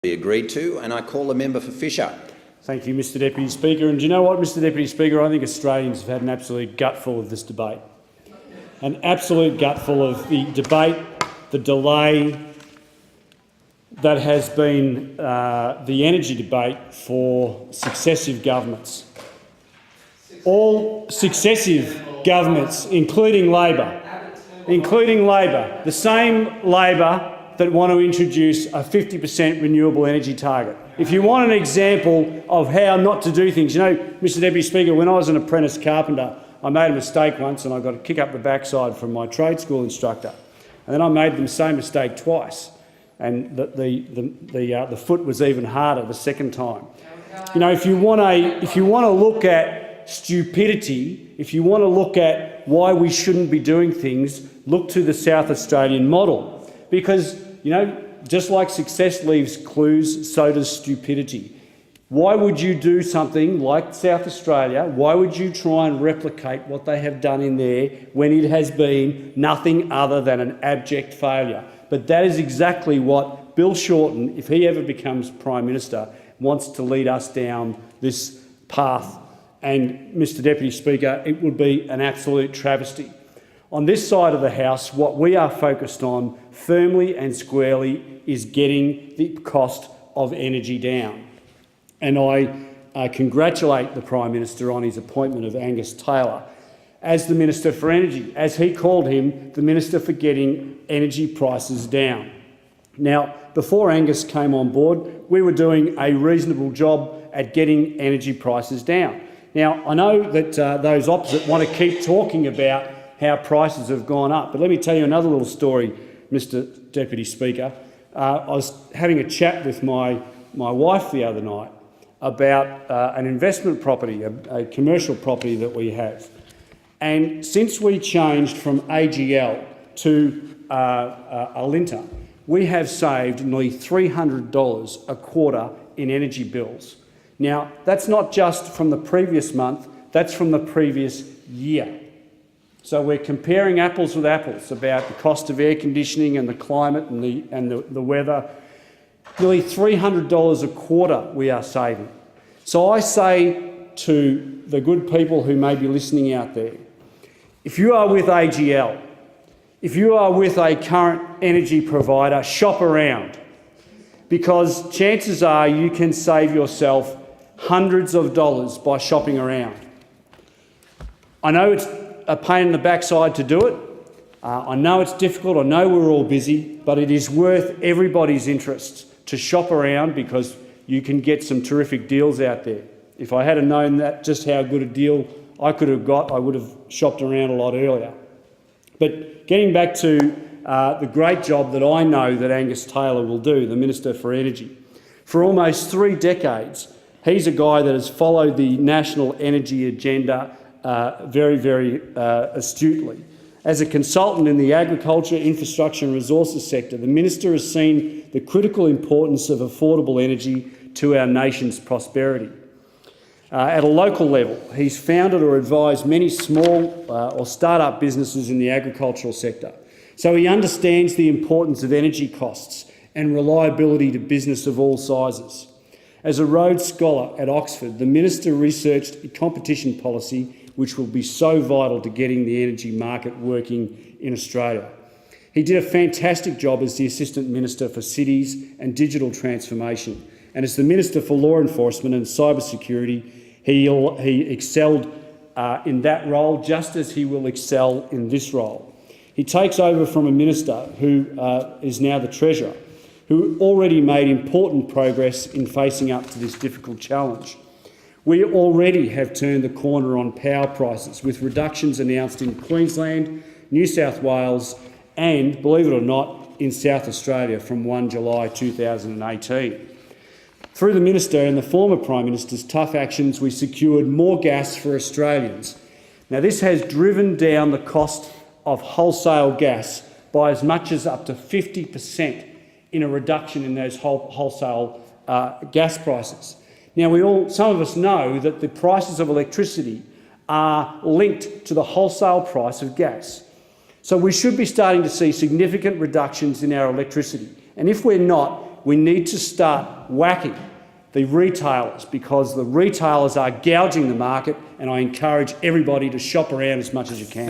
Be agreed to, and I call the member for Fisher. Thank you, Mr Deputy Speaker. And do you know what, Mr Deputy Speaker? I think Australians have had an absolute gutful of this debate. An absolute gutful of the debate, the delay that has been the energy debate for successive governments. All successive governments, including Labor, the same Labor that want to introduce a 50% renewable energy target. If you want an example of how not to do things, you know, Mr Deputy Speaker, when I was an apprentice carpenter, I made a mistake once and I got a kick up the backside from my trade school instructor. And then I made the same mistake twice, and the foot was even harder the second time. You know, if you want to look at stupidity, if you want to look at why we shouldn't be doing things, look to the South Australian model. Because, you know, just like success leaves clues, so does stupidity. Why would you do something like South Australia? Why would you try and replicate what they have done in there when it has been nothing other than an abject failure? But that is exactly what Bill Shorten, if he ever becomes Prime Minister, wants to lead us down this path. And, Mr Deputy Speaker, it would be an absolute travesty. On this side of the House, what we are focused on firmly and squarely is getting the cost of energy down. And I congratulate the Prime Minister on his appointment of Angus Taylor as the Minister for Energy, as he called him, the Minister for getting energy prices down. Now, before Angus came on board, we were doing a reasonable job at getting energy prices down. Now, I know that those opposite want to keep talking about how prices have gone up. But let me tell you another little story, Mr Deputy Speaker. I was having a chat with my wife the other night about an investment property, a commercial property that we have. And since we changed from AGL to Alinta, we have saved nearly $300 a quarter in energy bills. Now, that's not just from the previous month, that's from the previous year. So we're comparing apples with apples about the cost of air conditioning and the climate and the weather. Nearly $300 a quarter we are saving. So I say to the good people who may be listening out there, if you are with AGL, if you are with a current energy provider, shop around, because chances are you can save yourself hundreds of dollars by shopping around. I know it's a pain in the backside to do it. I know it's difficult, I know we're all busy, but it is worth everybody's interests to shop around because you can get some terrific deals out there. If I had known that just how good a deal I could have got, I would have shopped around a lot earlier. But getting back to the great job that I know that Angus Taylor will do, the Minister for Energy. For almost 3 decades, he's a guy that has followed the national energy agenda very, very astutely. As a consultant in the agriculture, infrastructure and resources sector, the Minister has seen the critical importance of affordable energy to our nation's prosperity. At a local level, he's founded or advised many small or start-up businesses in the agricultural sector. So he understands the importance of energy costs and reliability to business of all sizes. As a Rhodes Scholar at Oxford, the Minister researched a competition policy which will be so vital to getting the energy market working in Australia. He did a fantastic job as the Assistant Minister for Cities and Digital Transformation, and as the Minister for Law Enforcement and Cybersecurity, he excelled in that role just as he will excel in this role. He takes over from a Minister who is now the Treasurer, who already made important progress in facing up to this difficult challenge. We already have turned the corner on power prices, with reductions announced in Queensland, New South Wales and, believe it or not, in South Australia from 1 July 2018. Through the Minister and the former Prime Minister's tough actions, we secured more gas for Australians. Now, this has driven down the cost of wholesale gas by as much as up to 50% in a reduction in those wholesale gas prices. Now, some of us know that the prices of electricity are linked to the wholesale price of gas. So we should be starting to see significant reductions in our electricity. And if we're not, we need to start whacking the retailers, because the retailers are gouging the market, and I encourage everybody to shop around as much as you can.